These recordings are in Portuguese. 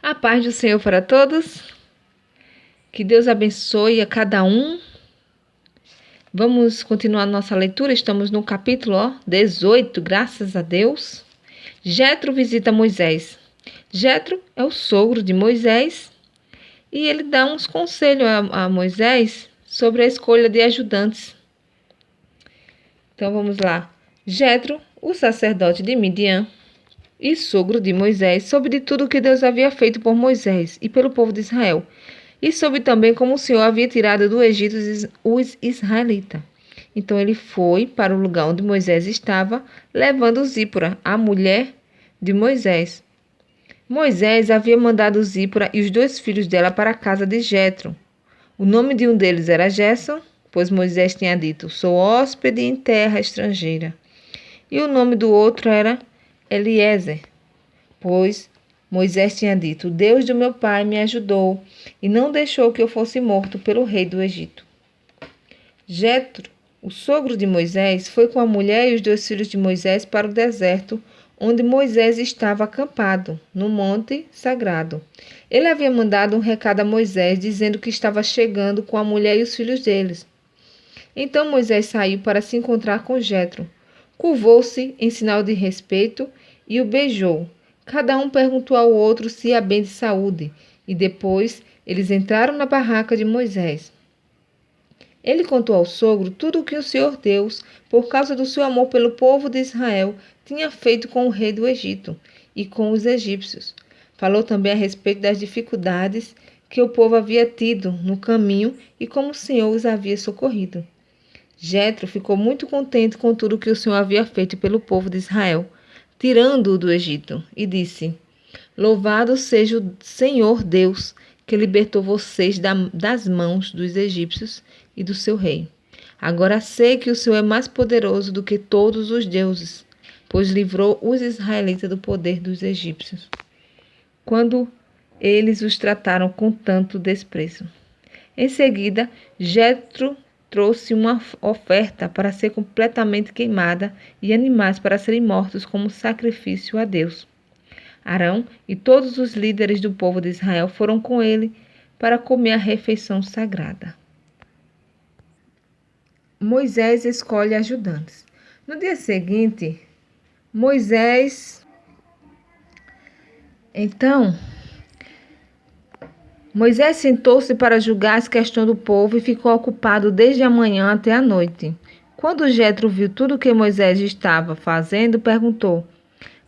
A paz do Senhor para todos. Que Deus abençoe a cada um. Vamos continuar nossa leitura. Estamos no capítulo 18, graças a Deus. Jetro visita Moisés. Jetro é o sogro de Moisés e ele dá uns conselhos a Moisés sobre a escolha de ajudantes. Então vamos lá. Jetro, o sacerdote de Midian e sogro de Moisés, soube de tudo o que Deus havia feito por Moisés e pelo povo de Israel, e soube também como o Senhor havia tirado do Egito os israelitas. Então ele foi para o lugar onde Moisés estava, levando Zípora, a mulher de Moisés. Moisés havia mandado Zípora e os 2 filhos dela para a casa de Jetro. O nome de um deles era Gerson, pois Moisés tinha dito: sou hóspede em terra estrangeira. E o nome do outro era Eliezer, pois Moisés tinha dito: Deus do meu pai me ajudou e não deixou que eu fosse morto pelo rei do Egito. Jetro, o sogro de Moisés, foi com a mulher e os 2 filhos de Moisés para o deserto, onde Moisés estava acampado, no monte sagrado. Ele havia mandado um recado a Moisés, dizendo que estava chegando com a mulher e os filhos deles. Então Moisés saiu para se encontrar com Jetro. Curvou-se em sinal de respeito e o beijou. Cada um perguntou ao outro se ia bem de saúde, e depois eles entraram na barraca de Moisés. Ele contou ao sogro tudo o que o Senhor Deus, por causa do seu amor pelo povo de Israel, tinha feito com o rei do Egito e com os egípcios. Falou também a respeito das dificuldades que o povo havia tido no caminho e como o Senhor os havia socorrido. Jetro ficou muito contente com tudo que o Senhor havia feito pelo povo de Israel, tirando-o do Egito, e disse: Louvado seja o Senhor Deus, que libertou vocês das mãos dos egípcios e do seu rei. Agora sei que o Senhor é mais poderoso do que todos os deuses, pois livrou os israelitas do poder dos egípcios, quando eles os trataram com tanto desprezo. Em seguida, Jetro trouxe uma oferta para ser completamente queimada e animais para serem mortos como sacrifício a Deus. Arão e todos os líderes do povo de Israel foram com ele para comer a refeição sagrada. Moisés escolhe ajudantes. No dia seguinte, Moisés sentou-se para julgar as questões do povo e ficou ocupado desde a manhã até a noite. Quando Jetro viu tudo o que Moisés estava fazendo, perguntou: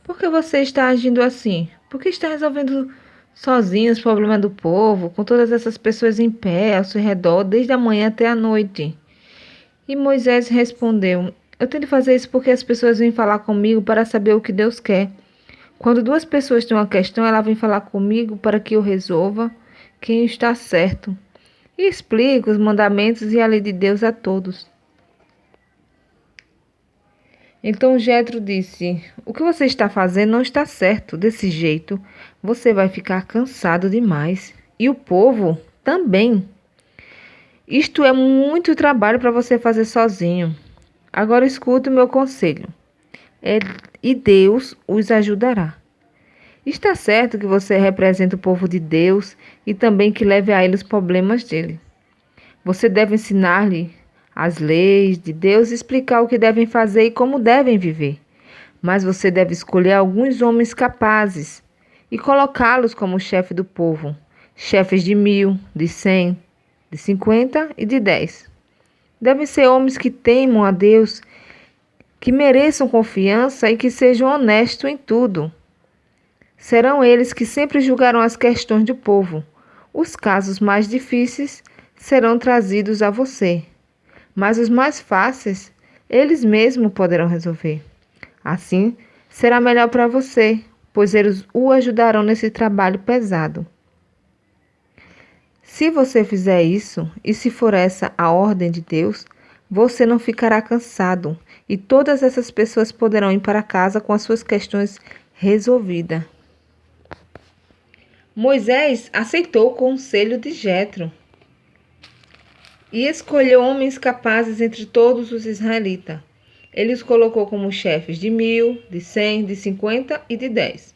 Por que você está agindo assim? Por que está resolvendo sozinho os problemas do povo, com todas essas pessoas em pé ao seu redor, desde a manhã até a noite? E Moisés respondeu: Eu tenho de fazer isso porque as pessoas vêm falar comigo para saber o que Deus quer. Quando 2 pessoas têm uma questão, ela vem falar comigo para que eu resolva quem está certo e explico os mandamentos e a lei de Deus a todos. Então Jetro disse: O que você está fazendo não está certo. Desse jeito, você vai ficar cansado demais. E o povo também. Isto é muito trabalho para você fazer sozinho. Agora escute o meu conselho. E Deus os ajudará. Está certo que você representa o povo de Deus e também que leve a ele os problemas dele. Você deve ensinar-lhe as leis de Deus e explicar o que devem fazer e como devem viver. Mas você deve escolher alguns homens capazes e colocá-los como chefe do povo, chefes de 1.000, de 100, de 50 e de 10. Devem ser homens que temam a Deus, que mereçam confiança e que sejam honestos em tudo. Serão eles que sempre julgarão as questões do povo. Os casos mais difíceis serão trazidos a você, mas os mais fáceis, eles mesmos poderão resolver. Assim, será melhor para você, pois eles o ajudarão nesse trabalho pesado. Se você fizer isso, e se for essa a ordem de Deus, você não ficará cansado, e todas essas pessoas poderão ir para casa com as suas questões resolvidas. Moisés aceitou o conselho de Jetro e escolheu homens capazes entre todos os israelitas. Ele os colocou como chefes de 1.000, de 100, de 50 e de 10.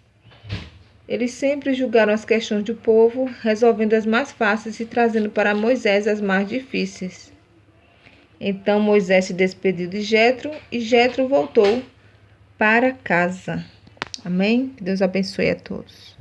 Eles sempre julgaram as questões do povo, resolvendo as mais fáceis e trazendo para Moisés as mais difíceis. Então Moisés se despediu de Jetro e Jetro voltou para casa. Amém? Que Deus abençoe a todos.